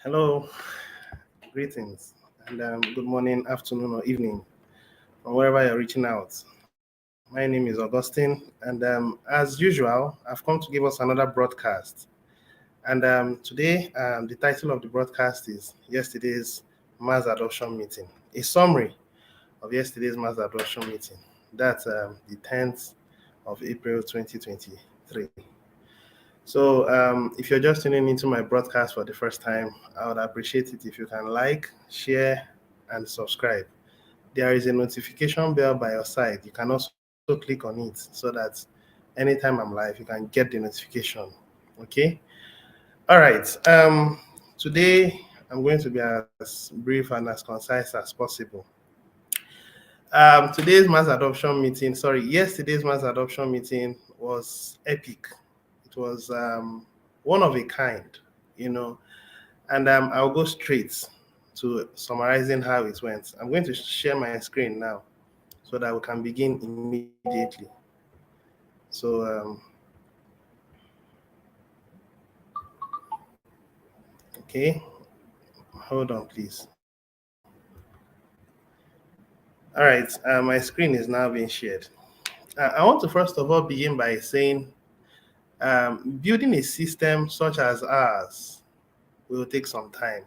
Hello, greetings, and good morning, afternoon, or evening from wherever you're reaching out. My name is Augustine, and as usual, I've come to give us another broadcast. And today, the title of the broadcast is Yesterday's Mass Adoption Meeting, a summary of yesterday's Mass Adoption Meeting. That's the 10th of April 2023. So, if you're just tuning into my broadcast for the first time, I would appreciate it if you can like, share, and subscribe. There is a notification bell by your side. You can also click on it so that anytime I'm live, you can get the notification. Okay? All right. Today, I'm going to be as brief and as concise as possible. Yesterday's mass adoption meeting was epic. It was one of a kind, you know, and I'll go straight to summarizing how it went. I'm going to share my screen now so that we can begin immediately. So, okay, hold on, please. All right, my screen is now being shared. I want to first of all begin by saying building a system such as ours will take some time.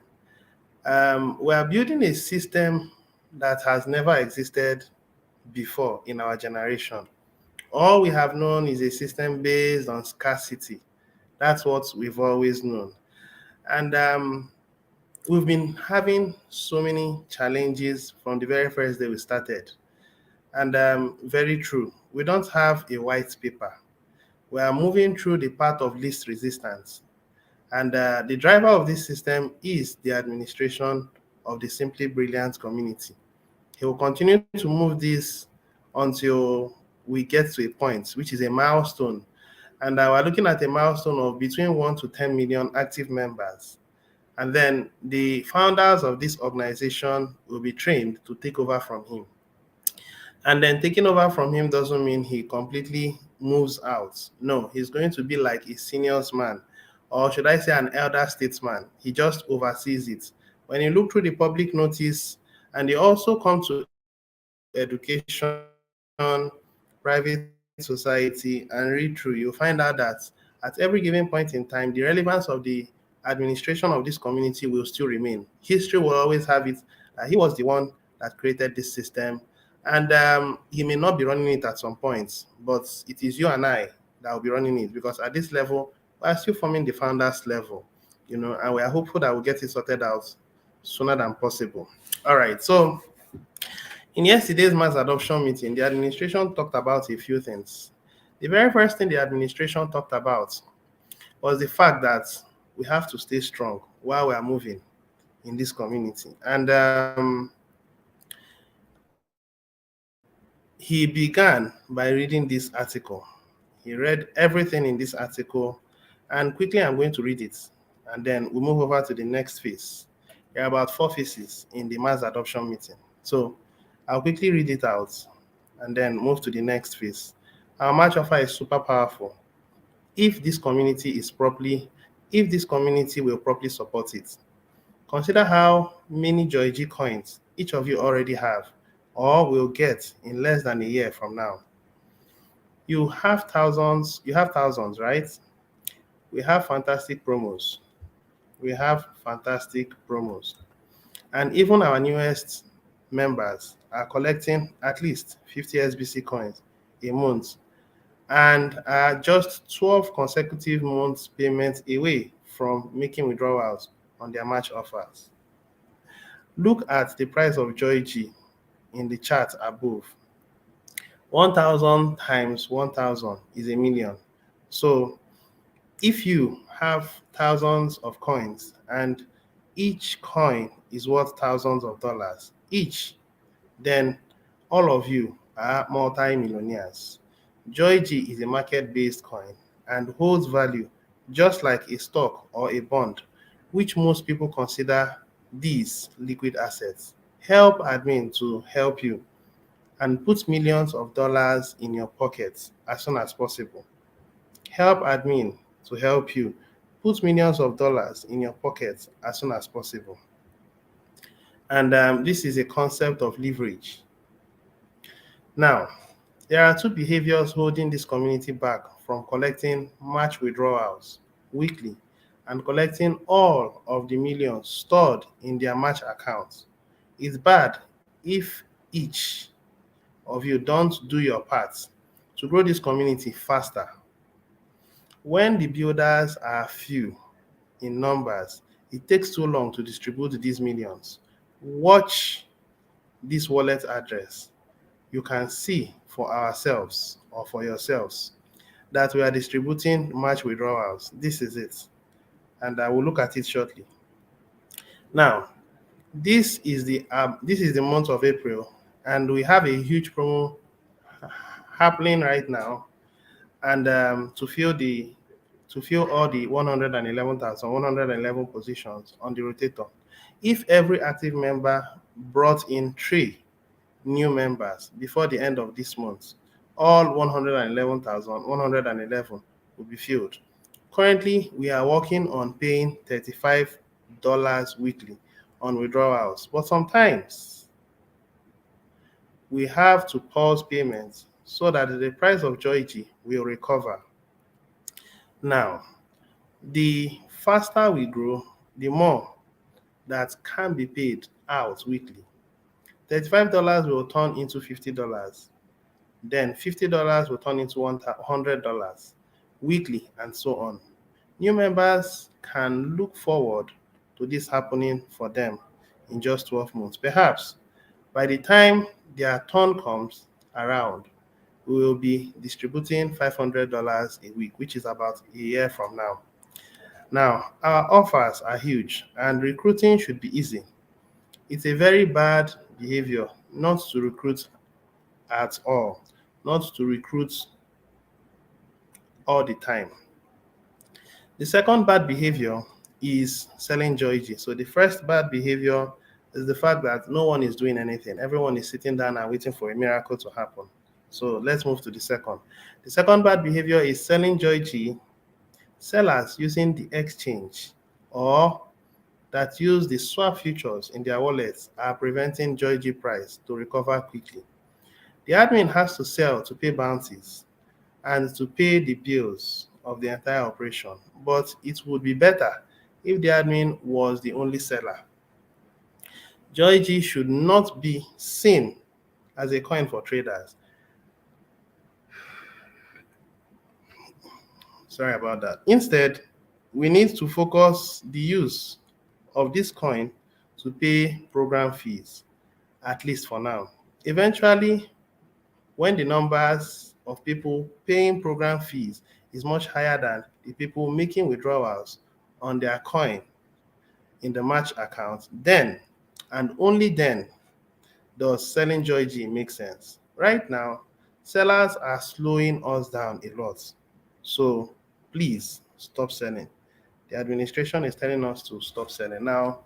We are building a system that has never existed before in our generation. All we have known is a system based on scarcity. That's what we've always known. And we've been having so many challenges from the very first day we started. And very true, we don't have a white paper. We are moving through the path of least resistance. And the driver of this system is the administration of the Simply Brilliant community. He will continue to move this until we get to a point, which is a milestone. And we're looking at a milestone of between 1 to 10 million active members. And then the founders of this organization will be trained to take over from him. And then taking over from him doesn't mean he completely moves out. No, he's going to be like a seniors man, or should I say an elder statesman. He just oversees it. When you look through the public notice, and they also come to education, private society, and read through, you'll find out that at every given point in time, the relevance of the administration of this community will still remain. History will always have it that he was the one that created this system, and he may not be running it at some points, but it is you and I that will be running it because at this level, we're still forming the founders level, and we are hopeful that we'll get it sorted out sooner than possible. All right, so in yesterday's mass adoption meeting, the administration talked about a few things. The very first thing the administration talked about was the fact that we have to stay strong while we are moving in this community. And he began by reading this article. He read everything in this article, and quickly I'm going to read it, and then we move over to the next phase. There are about 4 phases in the mass adoption meeting. So I'll quickly read it out and then move to the next phase. Our match offer is super powerful. If this community is properly, if this community will properly support it, consider how many Joy G coins each of you already have or will get in less than a year from now. You have thousands, right? We have fantastic promos. We have fantastic promos. And even our newest members are collecting at least 50 SBC coins a month and are just 12 consecutive months payments away from making withdrawals on their match offers. Look at the price of Joy G in the chart above. 1,000 times 1,000 is a million. So if you have thousands of coins and each coin is worth thousands of dollars each, then all of you are multi-millionaires. Joy G is a market-based coin and holds value just like a stock or a bond, which most people consider these liquid assets. Help admin to help you and put millions of dollars in your pockets as soon as possible. Help admin to help you put millions of dollars in your pocket as soon as possible. And this is a concept of leverage. Now, there are two behaviors holding this community back from collecting match withdrawals weekly and collecting all of the millions stored in their match accounts. It's bad if each of you don't do your part to grow this community faster. When the builders are few in numbers, it takes too long to distribute these millions. Watch this wallet address. You can see for ourselves or for yourselves that we are distributing match withdrawals. This is it. And I will look at it shortly. Now, this is the month of April, and we have a huge promo happening right now. And to fill all the 111,111 positions on the rotator, if every active member brought in 3 new members before the end of this month, all 111,111 will be filled. Currently, we are working on paying $35 weekly on withdrawals, but sometimes we have to pause payments so that the price of Joygy will recover. Now, the faster we grow, the more that can be paid out weekly. $35 will turn into $50. Then $50 will turn into $100 weekly, and so on. New members can look forward to this happening for them in just 12 months. Perhaps by the time their turn comes around, we will be distributing $500 a week, which is about a year from now. Now, our offers are huge and recruiting should be easy. It's a very bad behavior not to recruit at all, not to recruit all the time. The second bad behavior is selling Joygy. So the first bad behavior is the fact that no one is doing anything. Everyone is sitting down and waiting for a miracle to happen. So let's move to the second. The second bad behavior is selling Joygy. Sellers using the exchange or that use the swap futures in their wallets are preventing Joygy price to recover quickly. The admin has to sell to pay bounties and to pay the bills of the entire operation, but it would be better if the admin was the only seller. Joygy should not be seen as a coin for traders. Sorry about that. Instead, we need to focus the use of this coin to pay program fees, at least for now. Eventually, when the numbers of people paying program fees is much higher than the people making withdrawals on their coin in the match account, then and only then does selling Joygy make sense. Right now, sellers are slowing us down a lot. So please stop selling. The administration is telling us to stop selling. Now,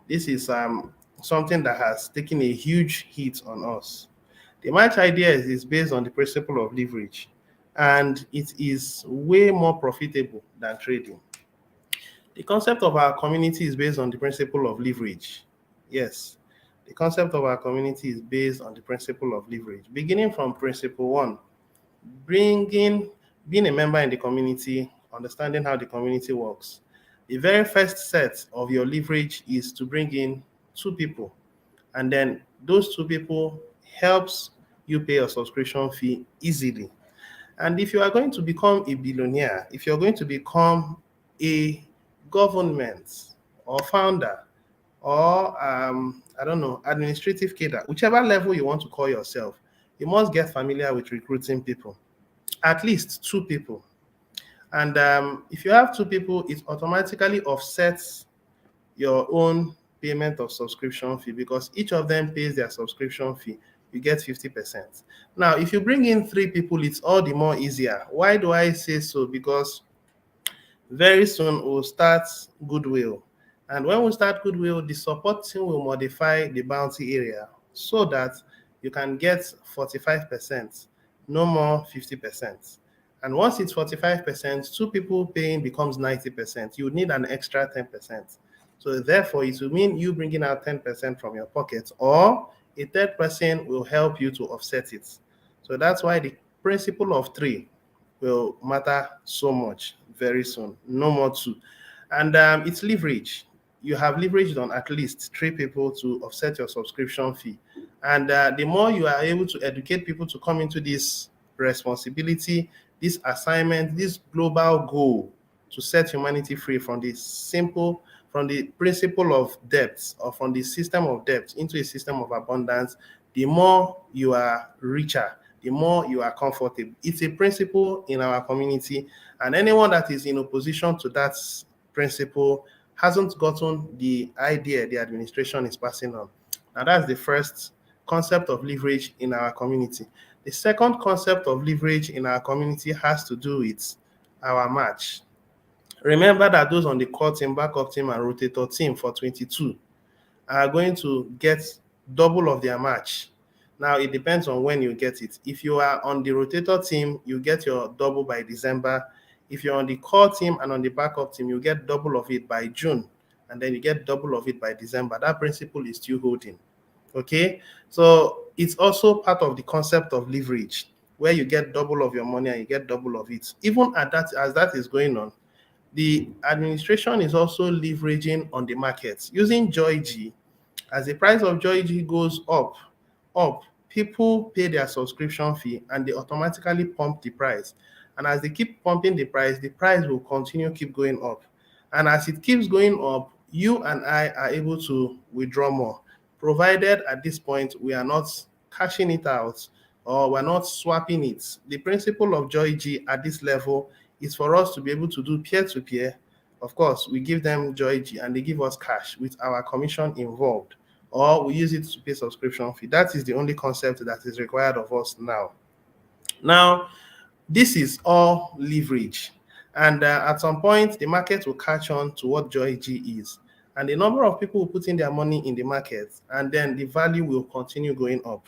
this is something that has taken a huge hit on us. The match idea is based on the principle of leverage, and it is way more profitable than trading. The concept of our community is based on the principle of leverage. Yes, the concept of our community is based on the principle of leverage. Beginning from principle one, being a member in the community, understanding how the community works. The very first set of your leverage is to bring in 2 people, and then those 2 people helps you pay your subscription fee easily. And if you are going to become a billionaire, if you're going to become a government or founder or I don't know, administrative cadre, whichever level you want to call yourself, you must get familiar with recruiting people, at least 2 people. And if you have 2 people, it automatically offsets your own payment of subscription fee because each of them pays their subscription fee. You get 50%. Now, if you bring in 3 people, it's all the more easier. Why do I say so? Because very soon we'll start Goodwill. And when we start Goodwill, the support team will modify the bounty area so that you can get 45%, no more 50%. And once it's 45%, two people paying becomes 90%. You need an extra 10%. So therefore, it will mean you bringing out 10% from your pocket, or a third person will help you to offset it. So that's why the principle of three will matter so much very soon. No more two. And it's leverage. You have leveraged on at least three people to offset your subscription fee. And the more you are able to educate people to come into this responsibility, this assignment, this global goal to set humanity free from from the principle of debt, or from the system of debt into a system of abundance, the more you are richer, the more you are comfortable. It's a principle in our community, and anyone that is in opposition to that principle hasn't gotten the idea the administration is passing on. Now, that's the first concept of leverage in our community. The second concept of leverage in our community has to do with our match. Remember that those on the core team, backup team, and rotator team for 22 are going to get double of their match. Now, it depends on when you get it. If you are on the rotator team, you get your double by December. If you're on the core team and on the backup team, you get double of it by June, and then you get double of it by December. That principle is still holding. Okay, so it's also part of the concept of leverage, where you get double of your money and you get double of it. Even at that, as that is going on, the administration is also leveraging on the markets using JoyG. As the price of JoyG goes up, people pay their subscription fee and they automatically pump the price. And as they keep pumping the price will continue keep going up. And as it keeps going up, you and I are able to withdraw more, provided at this point we are not cashing it out or we're not swapping it. The principle of JoyG at this level is for us to be able to do peer-to-peer. Of course, we give them JoyG and they give us cash with our commission involved, or we use it to pay subscription fee. That is the only concept that is required of us now. Now, this is all leverage. And at some point, the market will catch on to what JoyG is. And the number of people who put in their money in the market, and then the value will continue going up.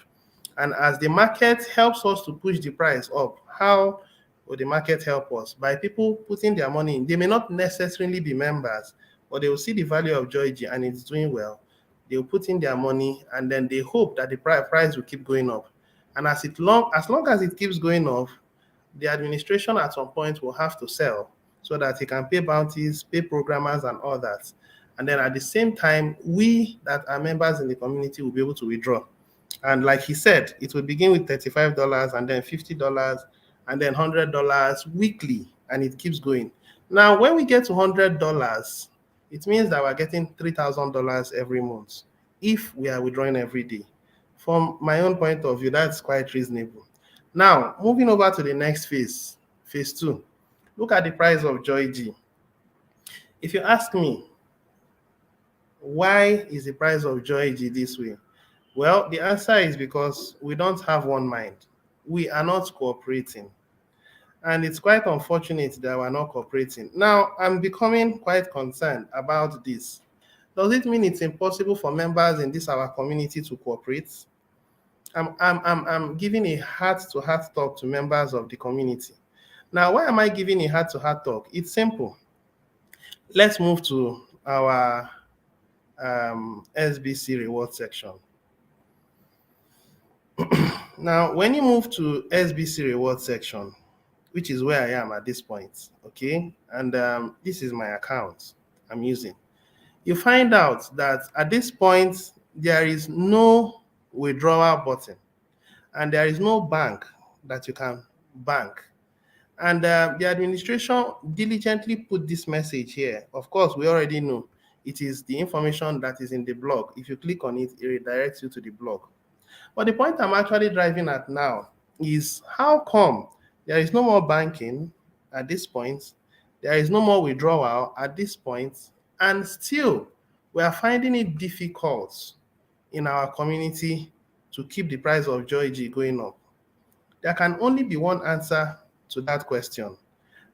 And as the market helps us to push the price up, how will the market help us? By people putting their money in. They may not necessarily be members, but they will see the value of JoyG and it's doing well. They'll put in their money and then they hope that the price will keep going up. And as long as it keeps going up, the administration at some point will have to sell so that he can pay bounties, pay programmers, and all that. And then at the same time, we that are members in the community will be able to withdraw. And like he said, it will begin with $35 and then $50 and then $100 weekly, and it keeps going. Now, when we get to $100, it means that we're getting $3,000 every month if we are withdrawing every day. From my own point of view, that's quite reasonable. Now, moving over to the next phase, phase two. Look at the price of JoyG. If you ask me, why is the price of JoyG this way? Well, the answer is because we don't have one mind. We are not cooperating. And it's quite unfortunate that we're not cooperating. Now, I'm becoming quite concerned about this. Does it mean it's impossible for members in this our community to cooperate? I'm giving a heart-to-heart talk to members of the community. Now, why am I giving a heart-to-heart talk? It's simple. Let's move to our SBC reward section. Now, when you move to SBC reward section, which is where I am at this point, okay, and this is my account I'm using, you find out that at this point, there is no withdrawal button and there is no bank that you can bank. And the administration diligently put this message here. Of course, we already know it is the information that is in the blog. If you click on it, it redirects you to the blog. But the point I'm actually driving at now is how come there is no more banking at this point, there is no more withdrawal at this point, and still we are finding it difficult in our community to keep the price of JoyG going up? There can only be one answer to that question.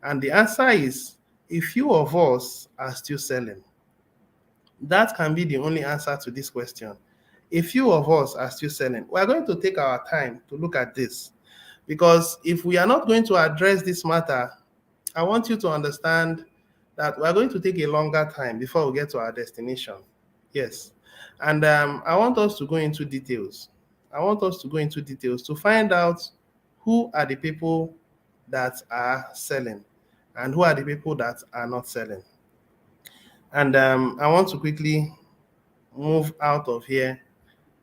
And the answer is a few of us are still selling. That can be the only answer to this question. A few of us are still selling. We're going to take our time to look at this. Because if we are not going to address this matter, I want you to understand that we are going to take a longer time before we get to our destination. Yes. And I want us to go into details. I want us to go into details to find out who are the people that are selling and who are the people that are not selling. And I want to quickly move out of here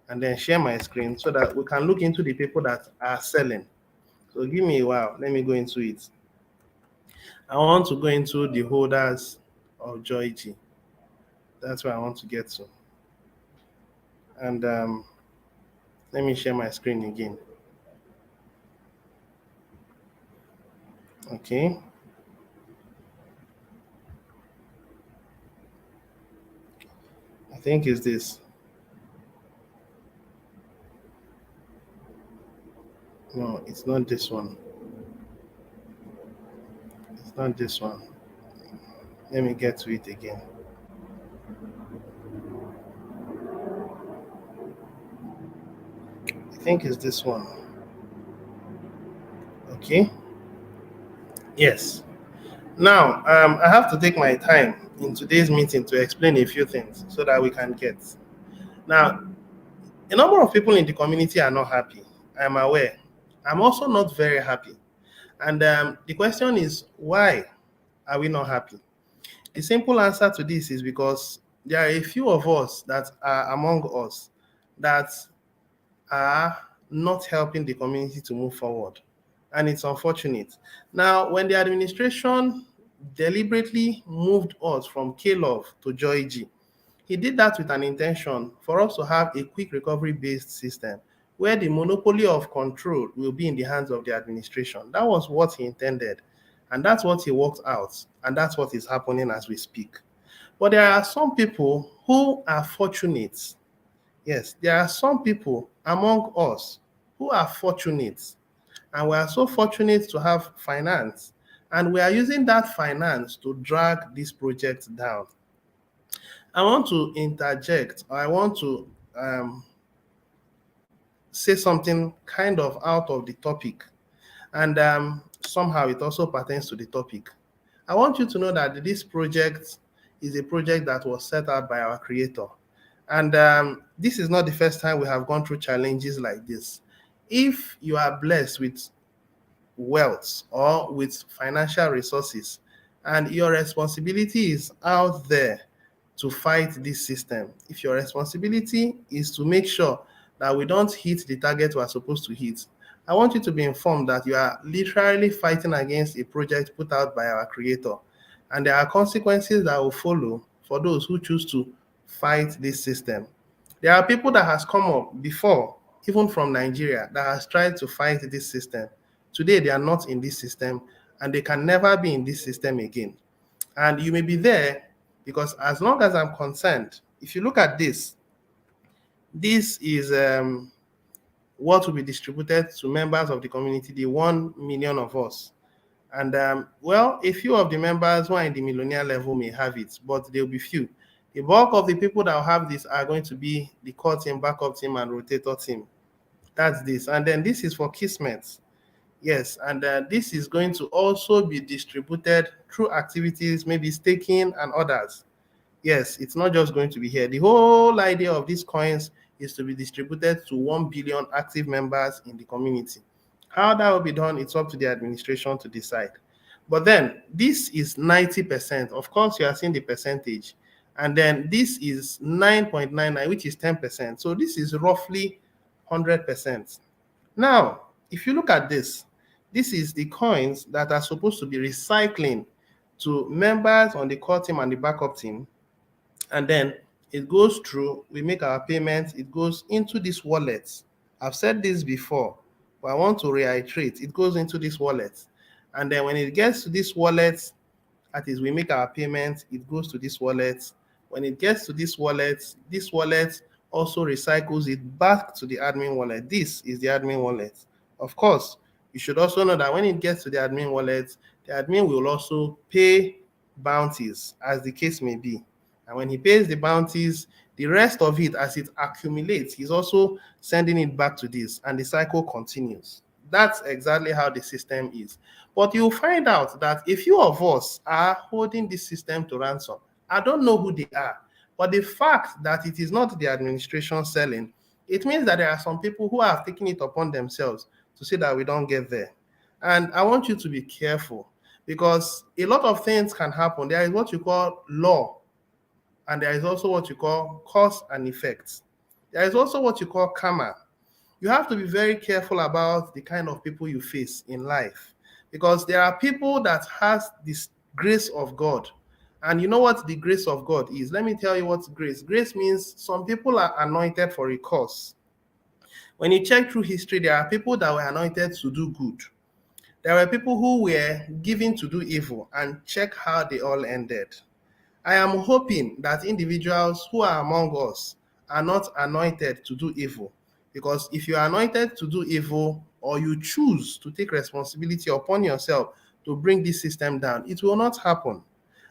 and then share my screen so that we can look into the people that are selling. So give me a while. Let me go into it. I want to go into the holders of Joy-G. That's where I want to get to. And let me share my screen again. Okay. I think it's this. No, it's not this one. It's not this one. Let me get to it again. I think it's this one. Okay. Yes. Now, I have to take my time in today's meeting to explain a few things so that we can get. Now, a number of people in the community are not happy. I'm aware. I'm also not very happy. And the question is, why are we not happy? The simple answer to this is because there are a few of us that are among us that are not helping the community to move forward. And it's unfortunate. Now, when the administration deliberately moved us from K-Love to Joy-G, he did that with an intention for us to have a quick recovery-based system where the monopoly of control will be in the hands of the administration. That was what he intended, and that's what he worked out, and that's what is happening as we speak. But there are some people who are fortunate. Yes, there are some people among us who are fortunate, and we are so fortunate to have finance, and we are using that finance to drag this project down. I want to interject, or I want to say something kind of out of the topic, and somehow it also pertains to the topic. I want you to know that this project is a project that was set out by our creator. And this is not the first time we have gone through challenges like this. If you are blessed with wealth or with financial resources, and your responsibility is out there to fight this system, if your responsibility is to make sure that we don't hit the target we are supposed to hit, I want you to be informed that you are literally fighting against a project put out by our creator. And there are consequences that will follow for those who choose to fight this system. There are people that has come up before, even from Nigeria, that has tried to fight this system. Today, they are not in this system, and they can never be in this system again. And you may be there because as long as I'm concerned, if you look at this, this is what will be distributed to members of the community, the 1 million of us. And well, a few of the members who are in the millionaire level may have it, but there will be few. The bulk of the people that will have this are going to be the core team, backup team, and rotator team. That's this. And then this is for Kismet. Yes, and this is going to also be distributed through activities, maybe staking and others. Yes, it's not just going to be here. The whole idea of these coins is to be distributed to 1 billion active members in the community. How that will be done, it's up to the administration to decide. But then this is 90%. Of course, you are seeing the percentage. And then this is 9.99, which is 10%. So this is roughly 100%. Now, if you look at this, this is the coins that are supposed to be recycling to members on the core team and the backup team. And then it goes through, we make our payments, it goes into this wallet. I've said this before, but I want to reiterate, it goes into this wallet. And then when it gets to this wallet, that is, we make our payments, it goes to this wallet. When it gets to this wallet also recycles it back to the admin wallet. This is the admin wallet. Of course, you should also know that when it gets to the admin wallet, the admin will also pay bounties, as the case may be. And when he pays the bounties, the rest of it, as it accumulates, he's also sending it back to this, and the cycle continues. That's exactly how the system is. But you'll find out that a few of us are holding this system to ransom. I don't know who they are, but the fact that it is not the administration selling, it means that there are some people who have taken it upon themselves to say that we don't get there. And I want you to be careful because a lot of things can happen. There is what you call law, and there is also what you call cause and effect. There is also what you call karma. You have to be very careful about the kind of people you face in life because there are people that has this grace of God. And you know what the grace of God is? Let me tell you what grace means. Some people are anointed for a cause. When you check through history, there are people that were anointed to do good. There were people who were given to do evil, and check how they all ended. I am hoping that individuals who are among us are not anointed to do evil. Because if you are anointed to do evil or you choose to take responsibility upon yourself to bring this system down, it will not happen.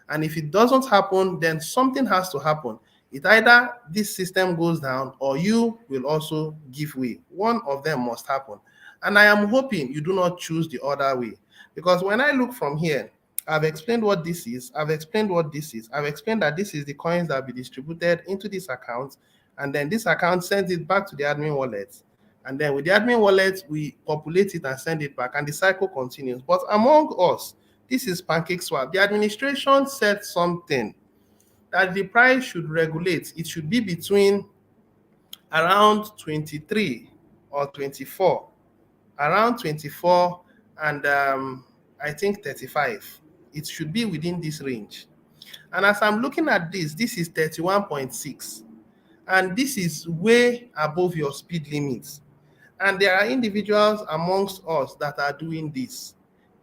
And if it doesn't happen, then something has to happen. It either this system goes down or you will also give way. One of them must happen. And I am hoping you do not choose the other way. Because when I look from here, I've explained what this is. I've explained what this is. I've explained that this is the coins that will be distributed into this account. And then this account sends it back to the admin wallet. And then with the admin wallet, we populate it and send it back. And the cycle continues. But among us, this is PancakeSwap. The administration said something that the price should regulate. It should be between around 23 or 24, around 24 and I think 35. It should be within this range. And as I'm looking at this is 31.6. And this is way above your speed limits. And there are individuals amongst us that are doing this.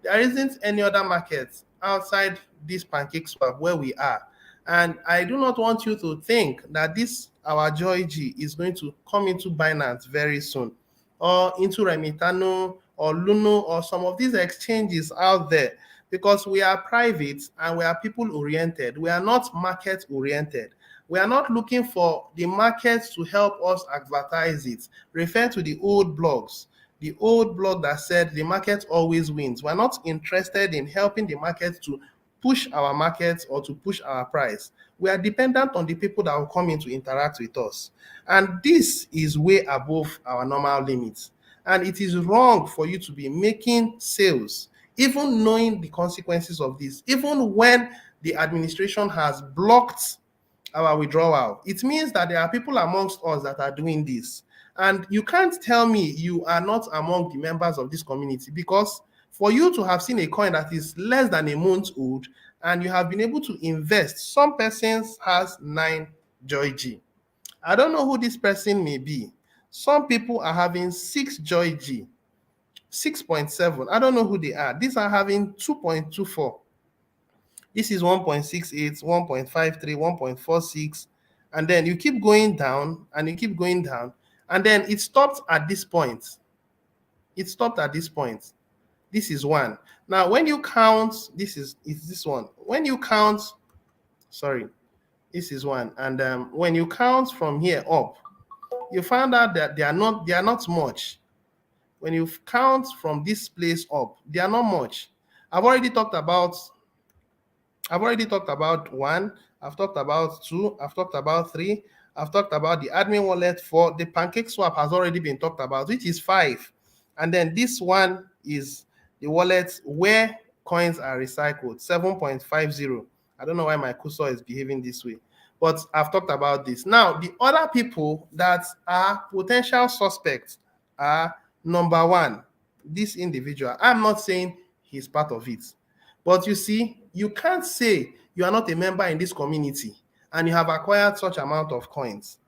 There isn't any other market outside this PancakeSwap where we are. And I do not want you to think that this, our Joy G, is going to come into Binance very soon, or into Remitano or Luno or some of these exchanges out there, because we are private and we are people oriented. We are not market oriented. We are not looking for the market to help us advertise it. Refer to the old blogs, the old blog that said the market always wins. We're not interested in helping the market to push our market or to push our price. We are dependent on the people that will come in to interact with us. And this is way above our normal limits. And it is wrong for you to be making sales, even knowing the consequences of this, even when the administration has blocked our withdrawal. It means that there are people amongst us that are doing this. And you can't tell me you are not among the members of this community, because for you to have seen a coin that is less than a month old and you have been able to invest, some persons has 9 Joy G. I don't know who this person may be. Some people are having 6 Joy G, 6.7. I don't know who they are. These are having 2.24. This is 1.68, 1.53, 1.46. And then you keep going down and you keep going down. And then it stopped at this point. It stopped at this point. This is one. Now, when you count, it's this one. When you count, sorry, this is one. And when you count from here up, you find out that they are not much. When you count from this place up, they are not much. I've already talked about one, I've talked about two, I've talked about three, I've talked about the admin wallet. For the PancakeSwap has already been talked about, which is 5. And then this one is the wallet where coins are recycled, 7.50. I don't know why my cursor is behaving this way, but I've talked about this. Now, the other people that are potential suspects are: number one, this individual. I'm not saying he's part of it, but you see, you can't say you are not a member in this community and you have acquired such amount of coins.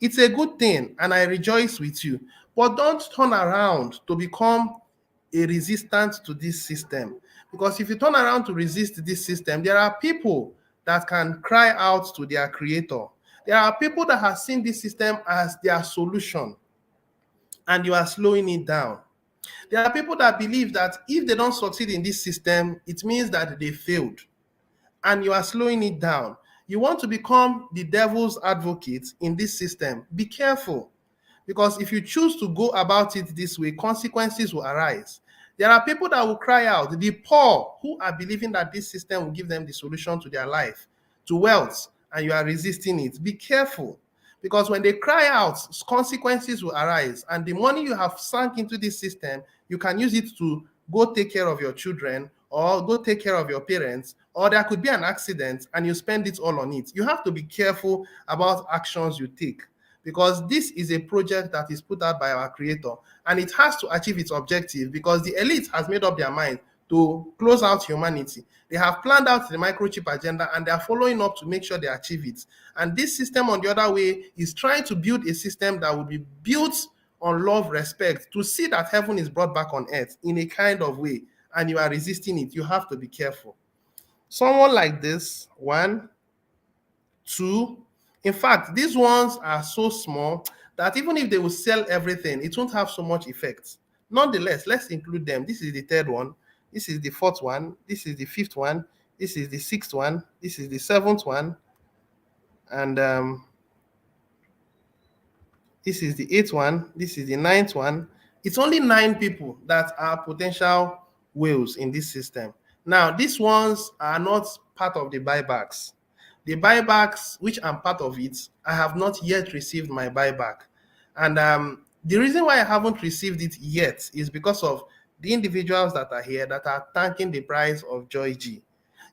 It's a good thing and I rejoice with you, but don't turn around to become a resistant to this system. Because if you turn around to resist this system, there are people that can cry out to their creator. There are people that have seen this system as their solution and you are slowing it down. There are people that believe that if they don't succeed in this system, it means that they failed, and you are slowing it down. You want to become the devil's advocate in this system. Be careful, Because if you choose to go about it this way, consequences will arise. There are people that will cry out, the poor who are believing that this system will give them the solution to their life, to wealth, and you are resisting it. Be careful, because when they cry out, consequences will arise, and the money you have sunk into this system, you can use it to go take care of your children or go take care of your parents, or there could be an accident and you spend it all on it. You have to be careful about actions you take, because this is a project that is put out by our creator, and it has to achieve its objective, because the elite has made up their mind to close out humanity. They have planned out the microchip agenda, and they are following up to make sure they achieve it. And this system, on the other way, is trying to build a system that will be built on love, respect, to see that heaven is brought back on earth in a kind of way, and you are resisting it. You have to be careful. Someone like this, 1, 2. In fact, these ones are so small that even if they will sell everything, it won't have so much effect. Nonetheless, let's include them. This is the third one. This is the fourth one. This is the fifth one. This is the sixth one. This is the seventh one. And this is the eighth one. This is the ninth one. It's only 9 people that are potential whales in this system. Now, these ones are not part of the buybacks. The buybacks, which I'm part of it, I have not yet received my buyback. And the reason why I haven't received it yet is because of the individuals that are here that are thanking the price of Joy G.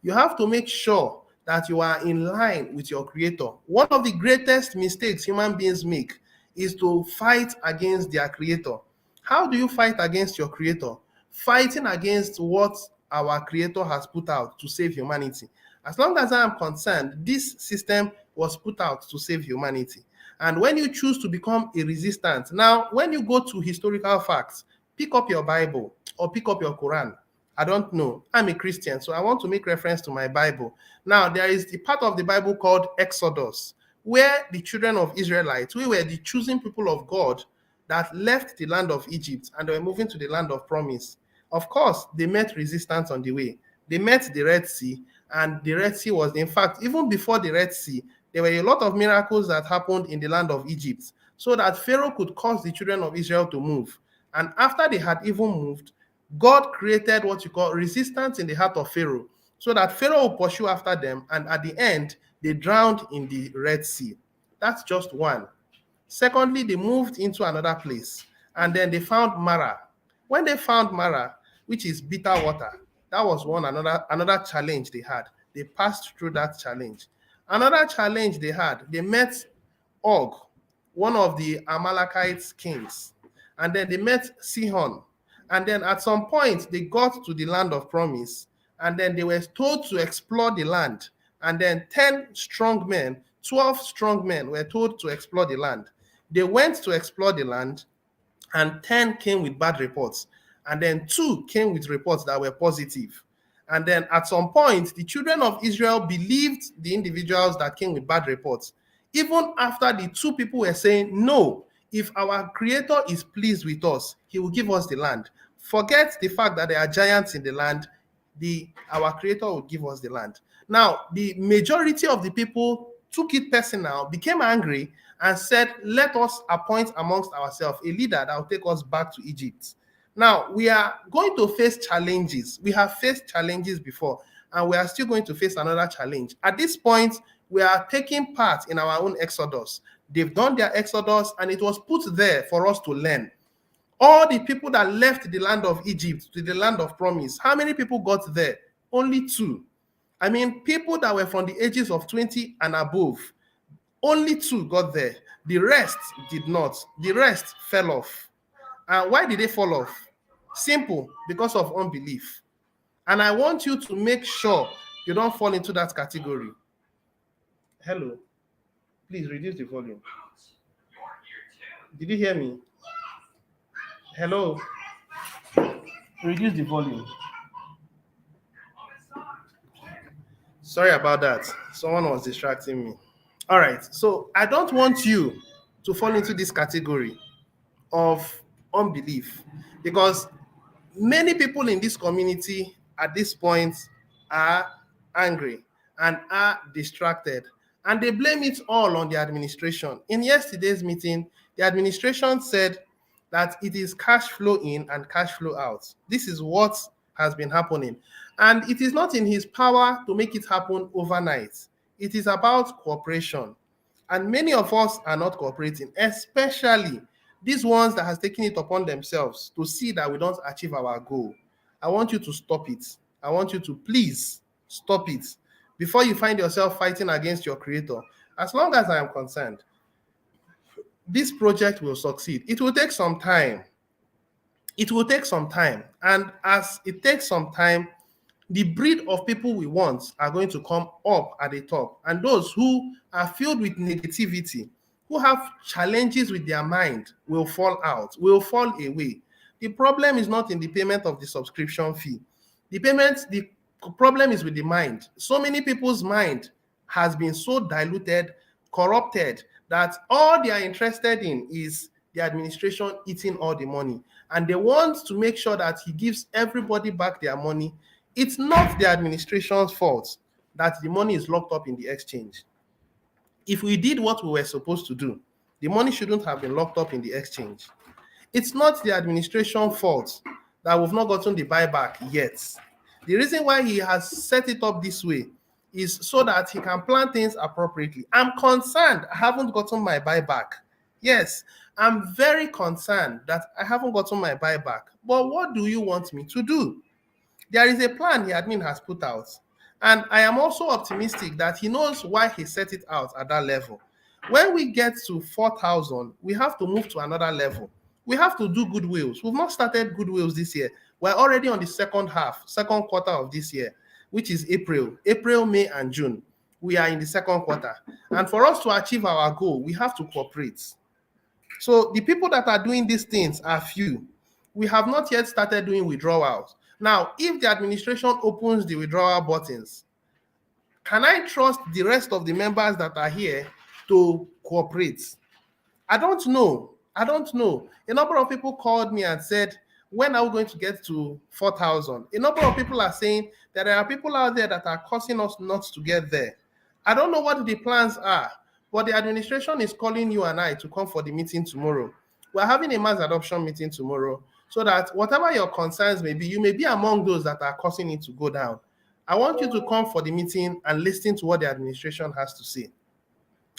You have to make sure that you are in line with your creator. One of the greatest mistakes human beings make is to fight against their creator. How do you fight against your creator? Fighting against what our creator has put out to save humanity. As long as I am concerned, this system was put out to save humanity. And when you choose to become a resistant, now when you go to historical facts, pick up your Bible or pick up your Quran. I don't know. I'm a Christian, so I want to make reference to my Bible. Now, there is a part of the Bible called Exodus, where the children of Israelites, we were the chosen people of God that left the land of Egypt and they were moving to the land of promise. Of course, they met resistance on the way. They met the Red Sea, and the Red Sea was, in fact, even before the Red Sea, there were a lot of miracles that happened in the land of Egypt so that Pharaoh could cause the children of Israel to move. And after they had even moved, God created what you call resistance in the heart of Pharaoh, so that Pharaoh will pursue after them, and at the end, they drowned in the Red Sea. That's just one. Secondly, they moved into another place, and then they found Mara. When they found Mara, which is bitter water, that was another challenge they had. They passed through that challenge. Another challenge they had, they met Og, one of the Amalekite kings, and then they met Sihon. And then at some point, they got to the land of promise, and then they were told to explore the land. And then 10 strong men, 12 strong men were told to explore the land. They went to explore the land, and 10 came with bad reports. And then 2 came with reports that were positive. And then at some point, the children of Israel believed the individuals that came with bad reports, even after the 2 people were saying, no, if our creator is pleased with us, he will give us the land. Forget the fact that there are giants in the land. Our creator will give us the land. Now, the majority of the people took it personal, became angry, and said, let us appoint amongst ourselves a leader that will take us back to Egypt. Now, we are going to face challenges. We have faced challenges before, and we are still going to face another challenge. At this point, we are taking part in our own exodus. They've done their exodus, and it was put there for us to learn. All the people that left the land of Egypt to the land of promise, how many people got there? Only 2. I mean, people that were from the ages of 20 and above, only 2 got there. The rest did not. The rest fell off. And why did they fall off? Simple, because of unbelief. And I want you to make sure you don't fall into that category. Hello, please reduce the volume. Did you hear me? Hello, reduce the volume. Sorry about that. Someone was distracting me. All right, so I don't want you to fall into this category of unbelief, because many people in this community at this point are angry and are distracted And they blame it all on the administration. In yesterday's meeting, the administration said that it is cash flow in and cash flow out. This is what has been happening. And it is not in his power to make it happen overnight. It is about cooperation. And many of us are not cooperating, especially these ones that has taken it upon themselves to see that we don't achieve our goal. I want you to stop it. I want you to please stop it before you find yourself fighting against your creator. As long as I am concerned, this project will succeed. It will take some time. It will take some time. And as it takes some time, the breed of people we want are going to come up at the top. And those who are filled with negativity, who have challenges with their mind, will fall out, will fall away. The problem is not in the payment of the subscription fee. The problem is with the mind. So many people's mind has been so diluted, corrupted, that all they are interested in is the administration eating all the money. And they want to make sure that he gives everybody back their money. It's not the administration's fault that the money is locked up in the exchange. If we did what we were supposed to do, the money shouldn't have been locked up in the exchange. It's not the administration's fault that we've not gotten the buyback yet. The reason why he has set it up this way is so that he can plan things appropriately. I'm concerned I haven't gotten my buyback. Yes, I'm very concerned that I haven't gotten my buyback. But what do you want me to do? There is a plan the admin has put out. And I am also optimistic that he knows why he set it out at that level. When we get to 4,000, we have to move to another level. We have to do goodwills. We've not started goodwills this year. We're already on the second quarter of this year, which is April, May, and June. We are in the second quarter. And for us to achieve our goal, we have to cooperate. So the people that are doing these things are few. We have not yet started doing withdrawals. Now, if the administration opens the withdrawal buttons, can I trust the rest of the members that are here to cooperate? I don't know. I don't know. A number of people called me and said, when are we going to get to 4,000? A number of people are saying that there are people out there that are causing us not to get there. I don't know what the plans are, but the administration is calling you and I to come for the meeting tomorrow. We're having a mass adoption meeting tomorrow, so that whatever your concerns may be, you may be among those that are causing it to go down. I want you to come for the meeting and listen to what the administration has to say.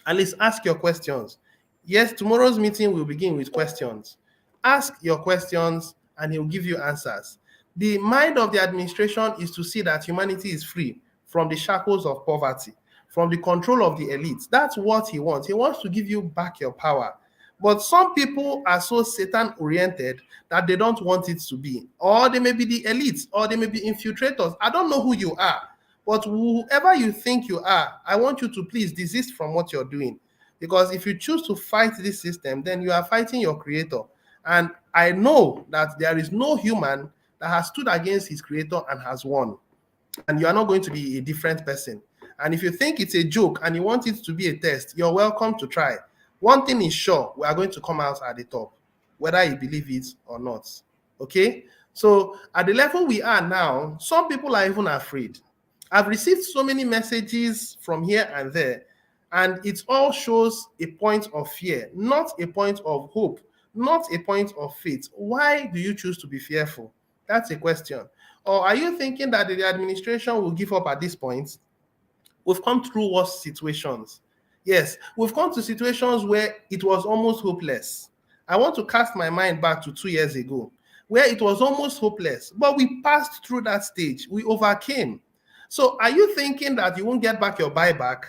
At least ask your questions. Yes, tomorrow's meeting will begin with questions. Ask your questions and he'll give you answers. The mind of the administration is to see that humanity is free from the shackles of poverty, from the control of the elites. That's what he wants. He wants to give you back your power. But some people are so Satan-oriented that they don't want it to be. Or they may be the elites, or they may be infiltrators. I don't know who you are. But whoever you think you are, I want you to please desist from what you're doing. Because if you choose to fight this system, then you are fighting your creator. And I know that there is no human that has stood against his creator and has won. And you are not going to be a different person. And if you think it's a joke and you want it to be a test, you're welcome to try. One thing is sure, we are going to come out at the top, whether you believe it or not. Okay? So at the level we are now, some people are even afraid. I've received so many messages from here and there, and it all shows a point of fear, not a point of hope, not a point of faith. Why do you choose to be fearful? That's a question. Or are you thinking that the administration will give up at this point? We've come through worse situations. Yes, we've come to situations where it was almost hopeless. I want to cast my mind back to 2 years ago, where it was almost hopeless, but we passed through that stage. We overcame. So are you thinking that you won't get back your buyback?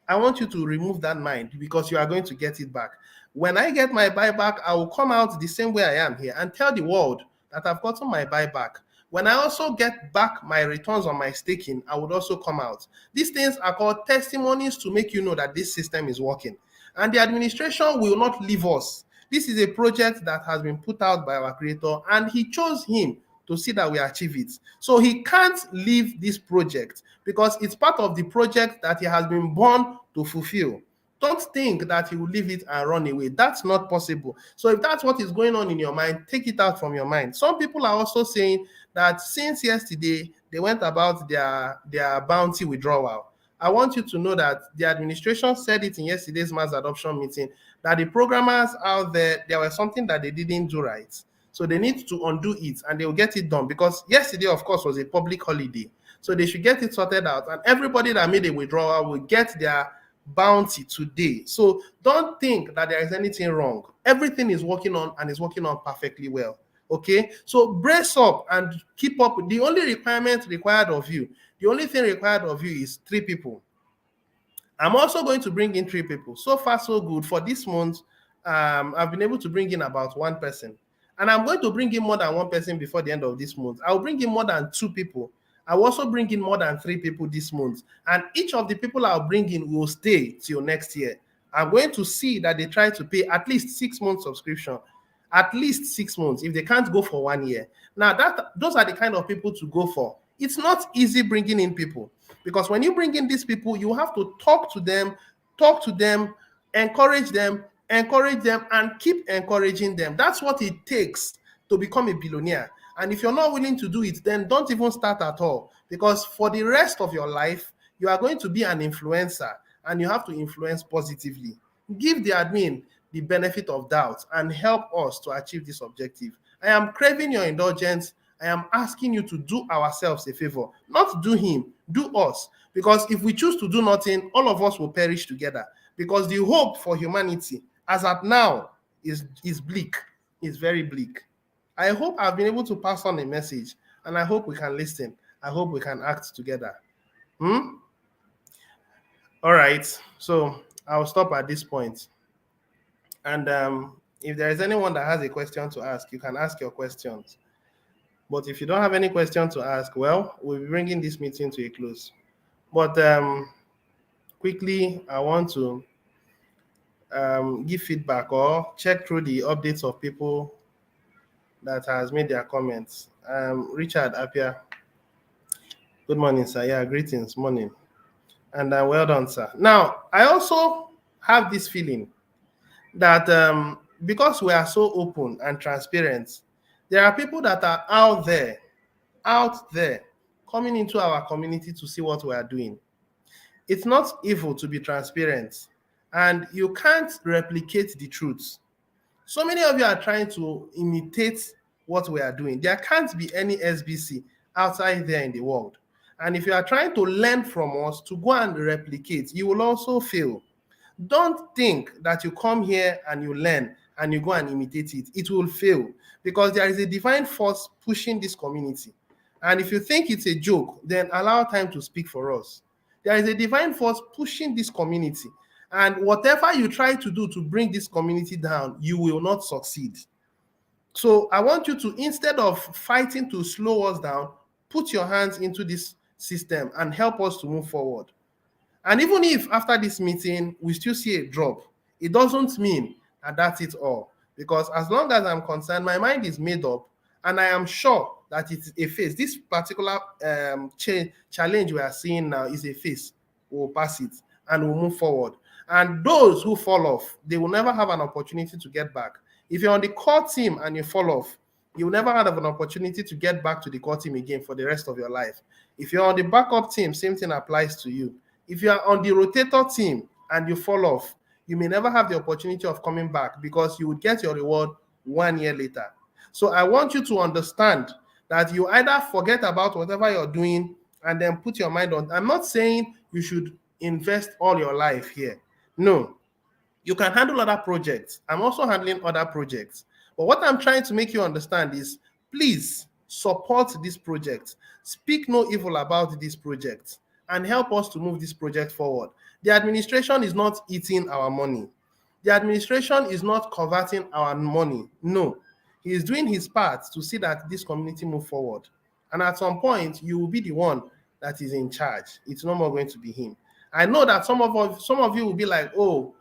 I want you to remove that mind, because you are going to get it back. When I get my buyback, I will come out the same way I am here and tell the world that I've gotten my buyback. When I also get back my returns on my staking, I would also come out. These things are called testimonies to make you know that this system is working. And the administration will not leave us. This is a project that has been put out by our creator, and he chose him to see that we achieve it. So he can't leave this project, because it's part of the project that he has been born to fulfill. Don't think that he will leave it and run away. That's not possible. So if that's what is going on in your mind, take it out from your mind. Some people are also saying that since yesterday, they went about their bounty withdrawal. I want you to know that the administration said it in yesterday's mass adoption meeting, that the programmers out there was something that they didn't do right. So they need to undo it, and they will get it done, because yesterday, of course, was a public holiday. So they should get it sorted out, and everybody that made a withdrawal will get their bounty today. So don't think that there is anything wrong. Everything is working on, and is working on perfectly well. Okay, so brace up and keep up. The only requirement required of you, the only thing required of you is 3 people. I'm also going to bring in 3 people. So far, so good. For this month, I've been able to bring in about 1 person. And I'm going to bring in more than 1 person before the end of this month. I'll bring in more than 2 people. I'll also bring in more than 3 people this month. And each of the people I'll bring in will stay till next year. I'm going to see that they try to pay at least 6 months subscription. At least 6 months, if they can't go for 1 year. Now, those are the kind of people to go for. It's not easy bringing in people, because when you bring in these people, you have to talk to them, encourage them, and keep encouraging them. That's what it takes to become a billionaire. And if you're not willing to do it, then don't even start at all, because for the rest of your life, you are going to be an influencer, and you have to influence positively. Give the admin the benefit of doubt and help us to achieve this objective. I am craving your indulgence. I am asking you to do ourselves a favor, not do him, do us. Because if we choose to do nothing, all of us will perish together. Because the hope for humanity, as at now, is bleak, is very bleak. I hope I've been able to pass on a message, and I hope we can listen. I hope we can act together. All right, so I'll stop at this point. And if there is anyone that has a question to ask, you can ask your questions. But if you don't have any question to ask, well, we'll be bringing this meeting to a close. But quickly, I want to give feedback or check through the updates of people that has made their comments. Richard Apia, good morning, sir. Yeah, greetings, morning. And well done, sir. Now, I also have this feeling that because we are so open and transparent, there are people that are out there, coming into our community to see what we are doing. It's not evil to be transparent, and you can't replicate the truth. So many of you are trying to imitate what we are doing. There can't be any SBC outside there in the world. And if you are trying to learn from us to go and replicate, you will also fail. Don't think that you come here and you learn and you go and imitate it. It will fail, because there is a divine force pushing this community. And if you think it's a joke, then allow time to speak for us. There is a divine force pushing this community. And whatever you try to do to bring this community down, you will not succeed. So I want you to, instead of fighting to slow us down, put your hands into this system and help us to move forward. And even if after this meeting, we still see a drop, it doesn't mean that that's it all. Because as long as I'm concerned, my mind is made up, and I am sure that it's a phase. This particular challenge we are seeing now is a phase. We'll pass it and we'll move forward. And those who fall off, they will never have an opportunity to get back. If you're on the core team and you fall off, you'll never have an opportunity to get back to the core team again for the rest of your life. If you're on the backup team, same thing applies to you. If you are on the rotator team and you fall off, you may never have the opportunity of coming back, because you would get your reward 1 year later. So I want you to understand that you either forget about whatever you're doing and then put your mind on. I'm not saying you should invest all your life here. No, you can handle other projects. I'm also handling other projects. But what I'm trying to make you understand is, please support this project. Speak no evil about this project, and help us to move this project forward. The administration is not eating our money. The administration is not converting our money. No, he is doing his part to see that this community move forward. And at some point, you will be the one that is in charge. It's no more going to be him. I know that some of you will be like, oh,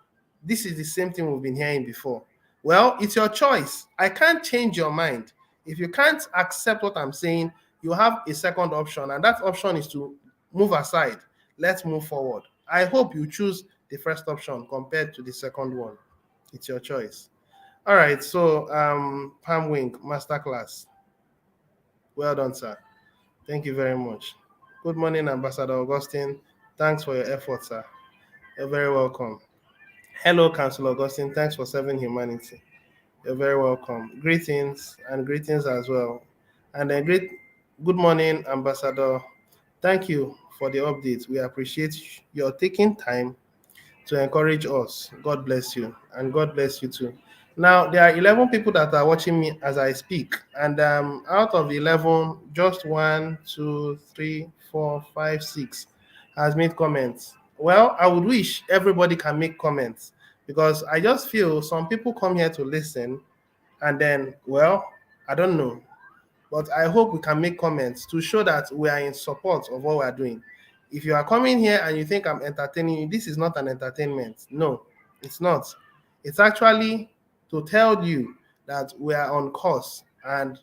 this is the same thing we've been hearing before. Well, it's your choice. I can't change your mind. If you can't accept what I'm saying, you have a second option, and that option is to move aside. Let's move forward. I hope you choose the first option compared to the second one. It's your choice. All right, so Palm Wing Masterclass. Well done, sir. Thank you very much. Good morning, Ambassador Augustine. Thanks for your efforts, sir. You're very welcome. Hello, Councillor Augustine. Thanks for serving humanity. You're very welcome. Greetings and greetings as well. And a good morning, Ambassador. Thank you for the update. We appreciate your taking time to encourage us. God bless you, and God bless you too. Now, there are 11 people that are watching me as I speak, and out of the 11, just 1, 2, 3, 4, 5, 6 has made comments. Well, I would wish everybody can make comments because I just feel some people come here to listen and then, well, I don't know, but I hope we can make comments to show that we are in support of what we are doing. If you are coming here and you think I'm entertaining you, this is not an entertainment. No, it's not. It's actually to tell you that we are on course, and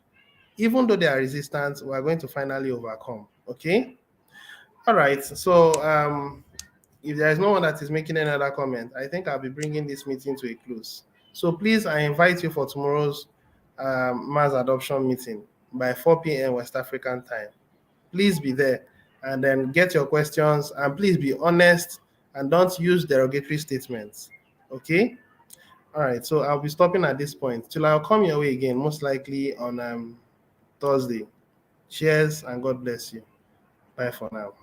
even though there are resistance, we are going to finally overcome. Okay? All right. So if there is no one that is making any other comment, I think I'll be bringing this meeting to a close. So please, I invite you for tomorrow's mass adoption meeting by 4 p.m. West African time. Please be there and then get your questions, and please be honest and don't use derogatory statements. Okay? All right. So I'll be stopping at this point till I'll come your way again, most likely on Thursday. Cheers and God bless you. Bye for now.